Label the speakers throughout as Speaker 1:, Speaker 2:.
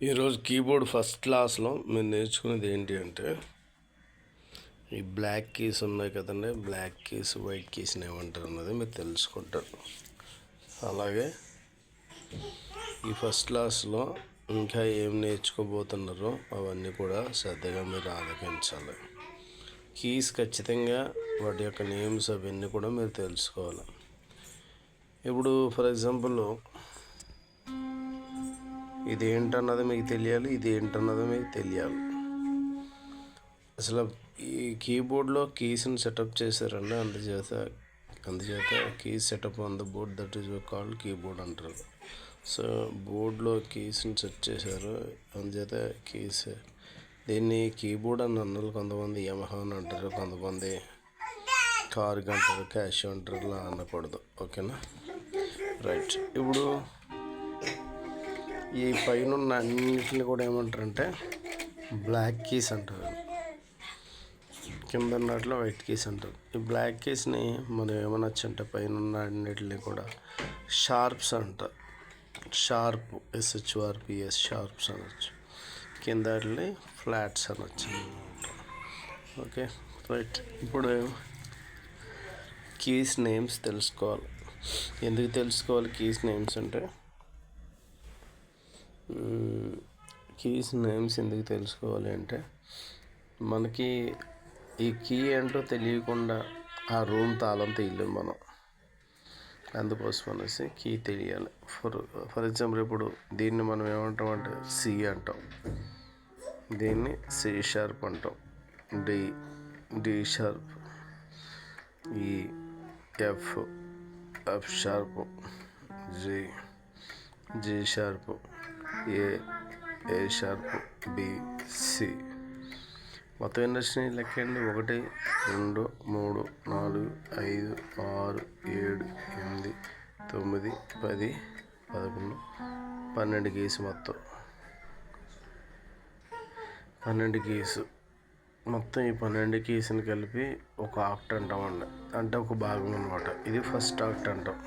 Speaker 1: ఈరోజు keyboard first క్లాస్లో మీరు నేర్చుకునేది ఏంటి అంటే ఈ బ్లాక్ కీస్ ఉన్నాయి కదండి, బ్లాక్ కీస్ వైట్ కీస్ని ఏమంటారు అన్నది మీరు తెలుసుకుంటారు. అలాగే ఈ ఫస్ట్ క్లాస్లో ఇంకా ఏం నేర్చుకోబోతున్నారో అవన్నీ కూడా శ్రద్ధగా మీరు ఆలోచించాలి. కీస్ ఖచ్చితంగా వాటి యొక్క నేమ్స్ అవన్నీ కూడా మీరు తెలుసుకోవాలి. ఇప్పుడు ఫర్ ఎగ్జాంపుల్ ఇది ఏంటన్నది మీకు తెలియాలి, ఇది ఏంటన్నది మీకు తెలియాలి. అసలు ఈ కీబోర్డ్లో కీస్ని సెటప్ చేశారండి, అందుచేత keys setup on the board, that is called keyboard అంటారు. సో బోర్డ్లో కీస్ని సెట్ చేశారు, అందుచేత కీస్. దీన్ని కీబోర్డ్ అని అన్నారు కొంతమంది, యమహా అని అంటారు, కొంతమంది కార్గ్ అంటారు, క్యాషియో అంటారు. ఇలా అనకూడదు, ఓకేనా? రైట్. ఇప్పుడు ఈ పైన ఉన్న అన్నింటిని కూడా ఏమంటారంటే బ్లాక్ కీస్ అంటారు, కింద ఉన్నట్లో వైట్ కీస్ అంటారు. ఈ బ్లాక్ కీస్ని మనం ఏమనొచ్చు అంటే పైన ఉన్న అన్నిటిని కూడా షార్ప్స్ అంటారు. షార్ప్, SHARPS, షార్ప్స్ అనొచ్చు. కింద వాటిని ఫ్లాట్స్ అనొచ్చు. Okay, right. ఇప్పుడు కీస్ నేమ్స్ తెలుసుకోవాలి. ఎందుకు తెలుసుకోవాలి కీస్ నేమ్స్ అంటే, కీస్ నేమ్స్ ఎందుకు తెలుసుకోవాలి అంటే, మనకి ఈ కీ ఏంటో తెలియకుండా ఆ రూమ్ తాళం తీయలేము మనం. అందుకోసం అనేసి కీ తెలియాలి. ఫర్ ఎగ్జాంపుల్ ఇప్పుడు దీన్ని మనం ఏమంటాం అంటే సి అంటాం, దీన్ని C షార్ప్ అంటాం, D sharp, E F sharp, G sharp, A sharp, B, C. మొత్తం ఇండస్ట్రీ లెక్కండి. 1 2 3 4 5 6 7 8 9 10 11 12 కీస్. మొత్తం 12 కీస్. మొత్తం ఈ 12 కీస్ని కలిపి ఒక ఆక్ట్ అంటామండి, అంటే ఒక భాగం అనమాట. ఇది ఫస్ట్ ఆక్ట్ అంటాం.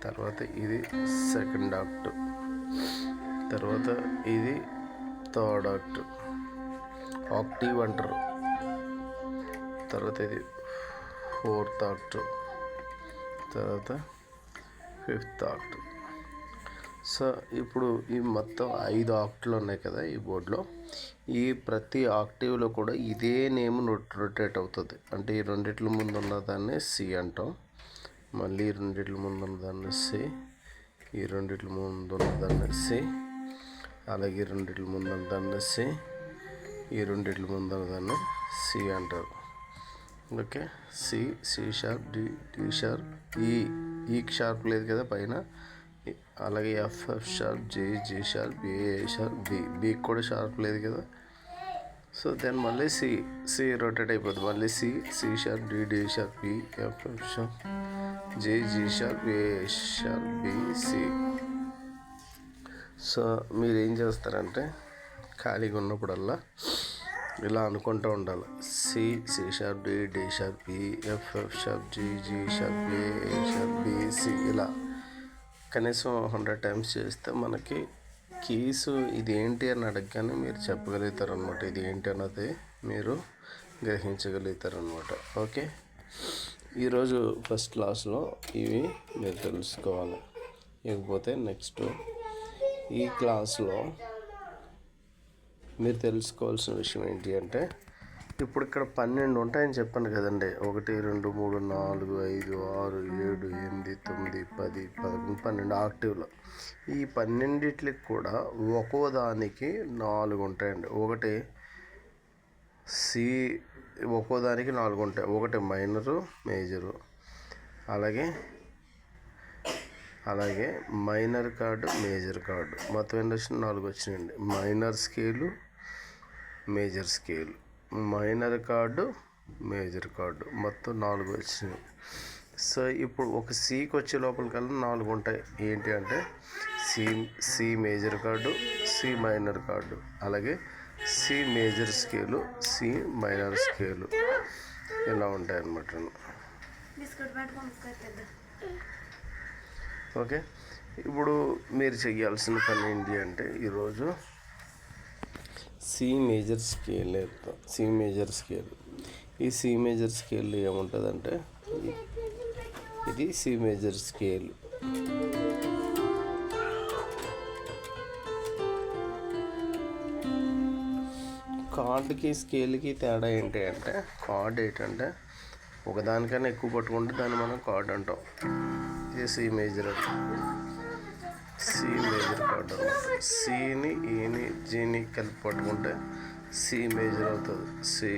Speaker 1: తర్వాత ఇది సెకండ్ ఆక్ట్, తర్వాత ఇది థర్డ్ ఆక్ట్, ఆక్టివ్ అంటారు. తర్వాత ఇది ఫోర్త్ ఆక్ట్, తర్వాత ఫిఫ్త్ ఆక్ట్. సో ఇప్పుడు ఈ మొత్తం 5 ఆక్ట్లు ఉన్నాయి కదా ఈ బోర్డులో. ఈ ప్రతి ఆక్టివ్లో కూడా ఇదే నేమ్ రొటేట్ అవుతుంది. అంటే ఈ రెండిట్ల ముందు ఉన్నదాన్ని సి అంటాం, మళ్ళీ ఈ రెండిట్ల ముందు ఉన్నదాన్ని సి, ఈ రెండిట్ల ముందు ఉన్నదాన్ని సి, అలాగే రెండిట్ల ముందు ఉన్నదాన్ని సి, ఈ రెండిట్ల ముందు ఉన్నదాన్ని సి అంటారు. Okay, C sharp, D sharp, E sharp లేదు కదా పైన, అలాగే F sharp, G sharp, A sharp, B కూడా షార్ప్ లేదు కదా. సో దెన్ మళ్ళీ సి రొటేట్ అయిపోతుంది. మళ్ళీ C sharp, D sharp, B, F sharp, G sharp, A sharp, B, C. So మీరు ఏం చేస్తారంటే ఖాళీగా ఉన్నప్పుడల్లా ఇలా అనుకుంటూ ఉండాలి. C sharp, D sharp, B, F sharp, G sharp, A sharp, B, C. ఇలా కనీసం 100 టైమ్స్ చేస్తే మనకి కీసు ఇది ఏంటి అని అడగగానే మీరు చెప్పగలుగుతారు అనమాట. ఇది ఏంటి అన్నది మీరు గ్రహించగలుగుతారు అనమాట. ఓకే, ఈరోజు ఫస్ట్ క్లాస్లో ఇవి మీరు తెలుసుకోవాలి. ఇకపోతే నెక్స్ట్ ఈ క్లాస్లో మీరు తెలుసుకోవాల్సిన విషయం ఏంటి అంటే, ఇప్పుడు ఇక్కడ 12 ఉంటాయని చెప్పాను కదండి. 1 2 3 4 5 6 7 8 9 10 11 12 ఆక్టివ్లో. ఈ 12కి కూడా ఒక్కో దానికి 4 ఉంటాయండి. ఒకటి సి, ఒక్కో దానికి 4 ఉంటాయి. ఒకటి మైనరు, మేజరు, అలాగే మైనర్ కార్డు, మేజర్ కార్డు. మొత్తం ఇండస్ట్రీ 4 వచ్చినాయండి. Minor scale, major scale, minor chord, major chord, మొత్తం 4 వచ్చినాయి. సో ఇప్పుడు ఒక సికి వచ్చే లోపలికల్లా 4 ఉంటాయి. ఏంటి అంటే C major chord, C minor chord, అలాగే C major scale, C minor scale, ఇలా ఉంటాయి అన్నమాట. ఓకే, ఇప్పుడు మీరు చేయాల్సిన పని ఏంటి అంటే ఈరోజు సి మేజర్ స్కేల్ వేస్తాం. సి మేజర్ స్కేల్, ఈ సి మేజర్ స్కేల్ ఏముంటుందంటే ఇది సి మేజర్ స్కేల్. కార్డ్కి స్కేల్కి తేడా ఏంటి అంటే, కార్డ్ ఏంటంటే ఒకదానికన్నా ఎక్కువ పట్టుకుంటే దాన్ని మనం కార్డ్ అంటాం. ఇది సి మేజర్ అంటాం. సి మేజర్ కార్డ్ అనమాట. సిని ఈని జీని కలిపి పట్టుకుంటే సి మేజర్ అవుతుంది. సి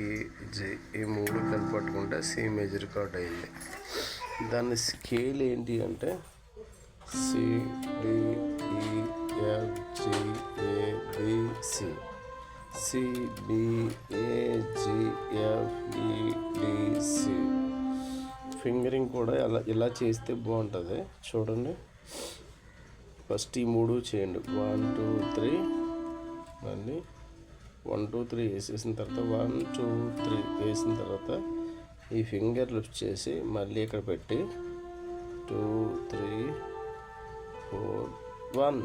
Speaker 1: ఈ జి ఈ మూడు కలిపి పట్టుకుంటే సి మేజర్ కార్డ్ అయింది. దాని స్కేల్ ఏంటి అంటే C D E F G A B C, C B A G F E D C. Fingering కూడా ఇలా చేస్తే బాగుంటుంది. చూడండి, ఫస్ట్ ఈ మూడు చేయండి. 1 2 3, మళ్ళీ 1 2 3 వేసేసిన తర్వాత 1 2 3 వేసిన తర్వాత ఈ ఫింగర్ లిఫ్ట్ చేసి మళ్ళీ ఇక్కడ పెట్టి 2 3 4 1,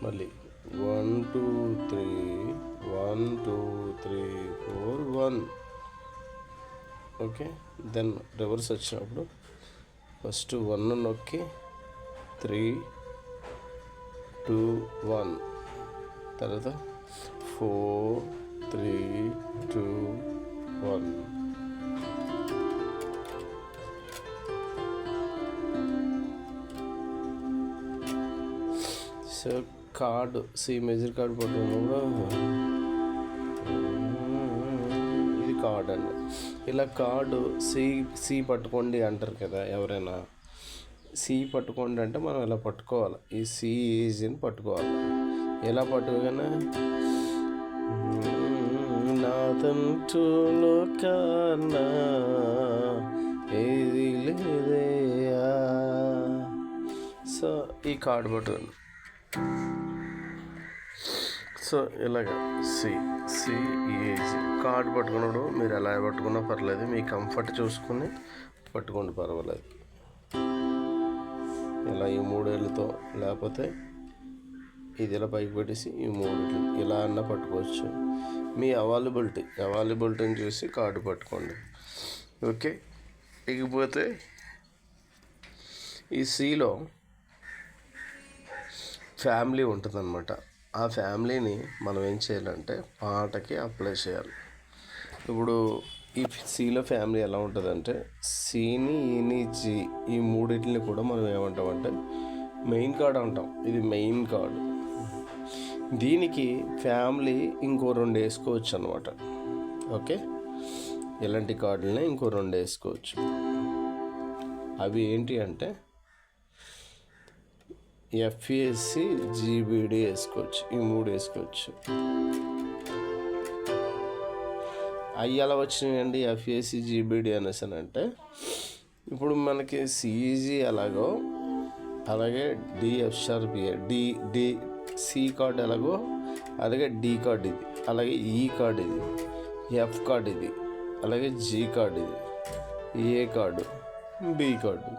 Speaker 1: మళ్ళీ 1 2 3 1 2 3 4 1. ఓకే, దెన్ రివర్స్ వచ్చినప్పుడు ఫస్ట్ 1 నొక్కి 3 2 1, తర్వాత 4 3 2 1. So chord C major chord పట్టుకున్నప్పుడు ఇది కార్డ్ అండి. ఇలా కార్డు సి పట్టుకోండి అంటారు కదా ఎవరైనా. సి పట్టుకోండి అంటే మనం ఇలా పట్టుకోవాలి. ఈ సి ఈజీని పట్టుకోవాలి. ఎలా పట్టుకోగానే నాదంటూలో కన్నా ఏది లేదయా. సో ఈ కార్డు పట్టుకోండి. సో ఇలాగా సి సి ఈజీ కార్డు పట్టుకున్నప్పుడు మీరు ఎలా పట్టుకున్నా పర్లేదు, మీ కంఫర్ట్ చూసుకుని పట్టుకోండి, పర్వాలేదు. ఇలా ఈ మూడేళ్ళతో, లేకపోతే ఇది ఇలా పైకి పెట్టేసి ఈ మూడేళ్ళు ఇలా అన్నా పట్టుకోవచ్చు. మీ అవైలబిలిటీని చూసి కార్డు పట్టుకోండి. ఓకే, ఇకపోతే ఈ సిలో ఫ్యామిలీ ఉంటుందన్నమాట. ఆ ఫ్యామిలీని మనం ఏం చేయాలంటే పాటకి అప్లై చేయాలి. ఇప్పుడు ఈ సిలో ఫ్యామిలీ ఎలా ఉంటుందంటే సిని ఈని జి ఈ మూడింటిని కూడా మనం ఏమంటామంటే మెయిన్ కార్డ్ అంటాం. ఇది మెయిన్ కార్డు. దీనికి ఫ్యామిలీ ఇంకో 2 వేసుకోవచ్చు అనమాట. ఓకే, ఇలాంటి కార్డులనే ఇంకో 2 వేసుకోవచ్చు. అవి ఏంటి అంటే ఎఫ్ఏసి జీబీడి వేసుకోవచ్చు. ఈ 3 వేసుకోవచ్చు. అవి ఎలా వచ్చినాయండి ఎఫ్ఏసి జీబీడి అనేసి అంటే, ఇప్పుడు మనకి సిఈజీ ఎలాగో అలాగే డిఎఫ్ఆర్బిఏ డి సి కార్డ్ ఎలాగో అలాగే డి కార్డ్ ఇది, అలాగే ఈ కార్డ్ ఇది, ఎఫ్ కార్డ్ ఇది, అలాగే జీ కార్డ్ ఇది, ఏ కార్డు, బి కార్డు.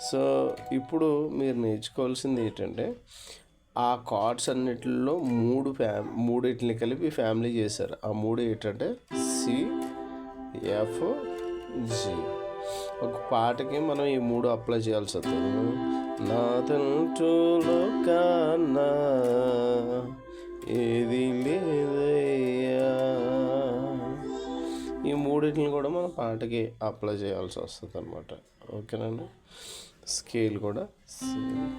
Speaker 1: సో ఇప్పుడు మీరు నేర్చుకోవాల్సింది ఏంటంటే ఆ కార్డ్స్ అన్నిటిలో మూడింటిని కలిపి ఫ్యామిలీ చేశారు. ఆ 3 ఏంటంటే సి ఎఫ్ జి. ఒక పాటకి మనం ఈ 3 అప్లై చేయాల్సి వస్తుంది. నాదంటూలో కన్నా ఏది లేదయ్యా. ఈ 3 కూడా మనం పాటకి అప్లై చేయాల్సి వస్తుంది అనమాట. ఓకేనండి, స్కేల్ కూడా సేమ్.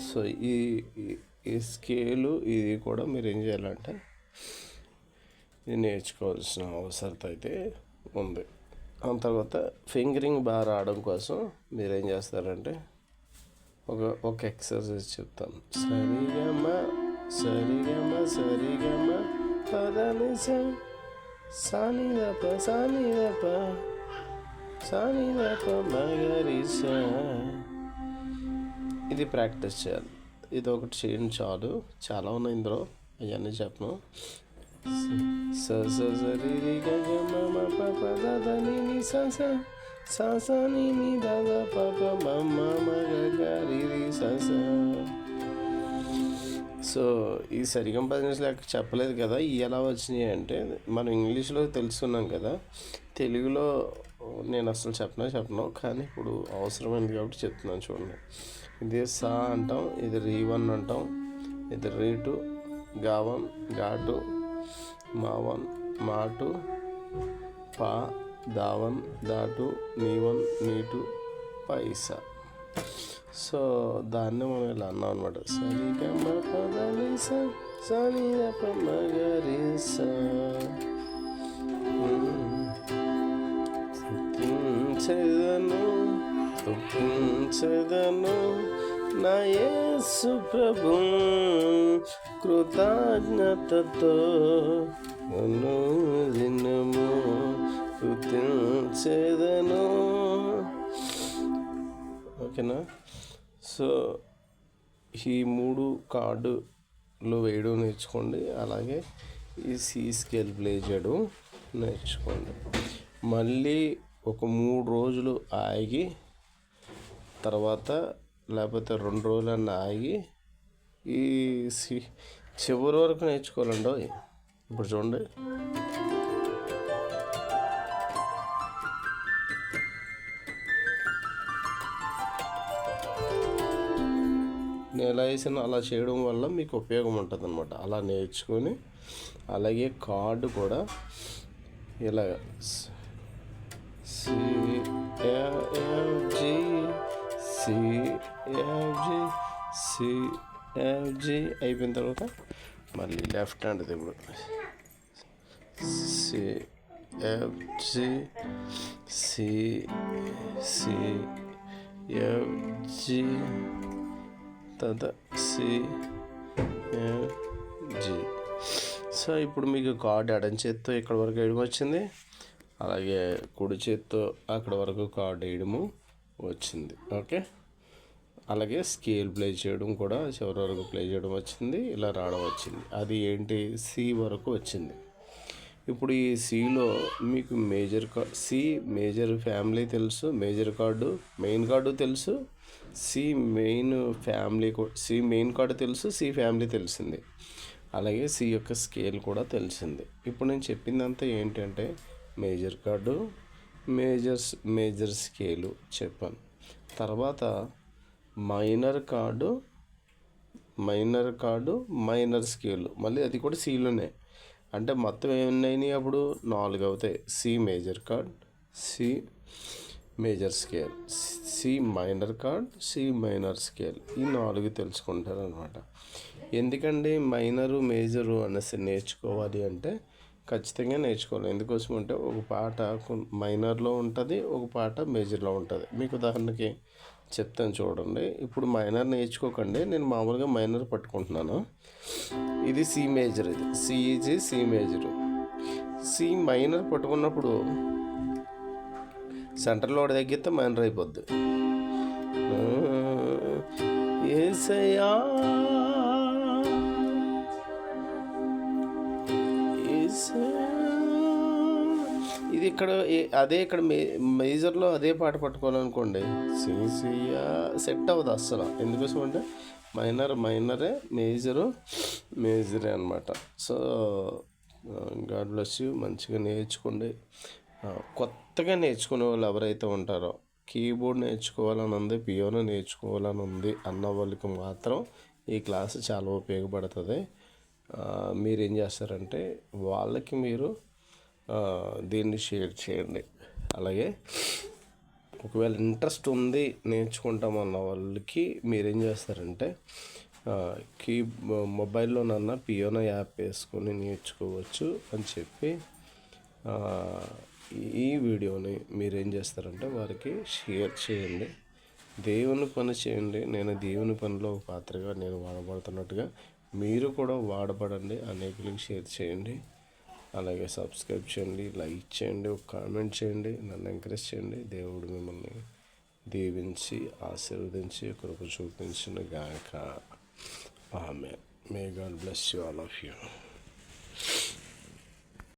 Speaker 1: సో ఈ స్కేలు ఇది కూడా మీరు ఏం చేయాలంటే ఇది నేర్చుకోవాల్సిన అవసరం అయితే ఉంది. ఆ తర్వాత ఫింగరింగ్ బాగా రావడం కోసం మీరు ఏం చేస్తారంటే ఒక ఎక్సర్సైజ్ చెప్తాను. సరిగమ సరిగమ సరిగమ పదని సానిదప సానిదప సానిదప మగరిస. ఇది ప్రాక్టీస్ చేయాలి. ఇది ఒకటి చేయండి చాలు. చాలా ఉన్నాయి ఇందులో, అవన్నీ చెప్పను. స స స రి రి గ గ మ మ ప ప ద ద ని ని స స స స ని ని ద ద ప ప మ మ మ గ గ రి రి స స. సో ఈ సరిగమ లెక్క చెప్పలేదు కదా, ఇవి ఎలా వచ్చినాయి అంటే మనం ఇంగ్లీష్లో తెలుసుకున్నాం కదా, తెలుగులో నేను అసలు చెప్పను కానీ ఇప్పుడు అవసరమైంది కాబట్టి చెప్తున్నాను చూడండి. ఇది సా అంటాం, ఇది రీ1 అంటాం, ఇది రీ2, గా1, గా2, మా1, మా2, పా, దా1, దా2, నీ1, నీ2, పైసా. సో దాన్ని మనం ఇలా అన్నాం అనమాట. సరిగమ పదని సని మగరిసా స్తుతించెదను నా యేసు ప్రభు కృతజ్ఞతతో దినము స్తుతించెదను. ఓకేనా? సో ఈ 3 కార్డులు వేయడం నేర్చుకోండి, అలాగే ఈ సి స్కేల్ ప్లే చేయడం నేర్చుకోండి. మళ్ళీ ఒక 3 రోజులు ఆగి తర్వాత లేకపోతే 2 రోజులన్నా ఆగి ఈ చివరి వరకు నేర్చుకోవాలండి. ఇప్పుడు చూడండి, నేను ఎలా వేసానో అలా చేయడం వల్ల మీకు ఉపయోగం ఉంటుంది అనమాట. అలా నేర్చుకొని అలాగే కార్డు కూడా ఇలాగ సిఎఫ్జి అయిపోయిన తర్వాత మళ్ళీ లెఫ్ట్ హ్యాండ్ ఇప్పుడు సిఎఫ్జి తర్వాత సిఎఫ్జి. సో ఇప్పుడు మీకు కార్డు ఎడం చేత్తో ఇక్కడ వరకు వేయడం వచ్చింది, అలాగే కుడి చేత్తో అక్కడ వరకు కార్డు వేయడము వచ్చింది. ఓకే, అలాగే స్కేల్ ప్లే చేయడం కూడా చివరి వరకు ప్లే చేయడం వచ్చింది, ఇలా రావడం వచ్చింది. అది ఏంటి, సి వరకు వచ్చింది. ఇప్పుడు ఈ సిలో మీకు సి మేజర్ ఫ్యామిలీ తెలుసు, మేజర్ కార్డు, మెయిన్ కార్డు తెలుసు, సి మెయిన్ కార్డు తెలుసు, సి ఫ్యామిలీ తెలిసింది, అలాగే సి యొక్క స్కేల్ కూడా తెలిసింది. ఇప్పుడు నేను చెప్పిందంతా ఏంటంటే మేజర్ కార్డు, మేజర్ స్కేలు చెప్పాను. తర్వాత మైనర్ కార్డు, మైనర్ స్కేలు, మళ్ళీ అది కూడా సిలోనే. అంటే మొత్తం ఏమైనాయి అప్పుడు 4 అవుతాయి. C major chord, C major scale, C minor chord, C minor scale, ఈ 4 తెలుసుకుంటారు అనమాట. ఎందుకండి మైనరు మేజరు అనేసి నేర్చుకోవాలి అంటే ఖచ్చితంగా నేర్చుకోవాలి. ఎందుకోసం అంటే ఒక పాట మైనర్లో ఉంటుంది, ఒక పాట మేజర్లో ఉంటుంది. మీకు ఉదాహరణకి చెప్తాను చూడండి. ఇప్పుడు మైనర్ నేర్చుకోకండి, నేను మామూలుగా మైనర్ పట్టుకుంటున్నాను. ఇది సి మేజర్, ఇది సి మేజరు. సి మైనర్ పట్టుకున్నప్పుడు సెంటర్లో తగ్గితే మైనర్ అయిపోద్ది. యేసయ్యా ఇది ఇక్కడ ఇక్కడ మేజర్లో అదే పాట పట్టుకోవాలనుకోండి, సిసియా సెట్ అవ్వదు అస్సలు. ఎందుకోసం అంటే మైనరే, మేజరే అనమాట. So God bless you. మంచిగా నేర్చుకోండి. కొత్తగా నేర్చుకునే వాళ్ళు ఎవరైతే ఉంటారో, కీబోర్డ్ నేర్చుకోవాలని ఉంది, పియానో నేర్చుకోవాలని ఉంది అన్న వాళ్ళకి మాత్రం ఈ క్లాస్ చాలా ఉపయోగపడుతుంది. మీరేం చేస్తారంటే వాళ్ళకి మీరు దీన్ని షేర్ చేయండి. అలాగే ఒకవేళ ఇంట్రెస్ట్ ఉంది నేర్చుకుంటామన్న వాళ్ళకి మీరేం చేస్తారంటే మొబైల్లోనన్నా పియానో యాప్ వేసుకొని నేర్చుకోవచ్చు అని చెప్పి ఈ వీడియోని మీరేం చేస్తారంటే వారికి షేర్ చేయండి. దేవుని పని చేయండి. నేను దేవుని పనిలో ఒక పాత్రగా నేను వాడబడుతున్నట్టుగా మీరు కూడా వాడబడండి. అనేకులకి షేర్ చేయండి, అలాగే సబ్స్క్రైబ్ చేయండి, లైక్ చేయండి, ఒక కామెంట్ చేయండి, నన్ను ఎంకరేజ్ చేయండి. దేవుడు మిమ్మల్ని దీవించి ఆశీర్వదించి కృప చూపించిన గాక. Amen. May God bless you, all of you.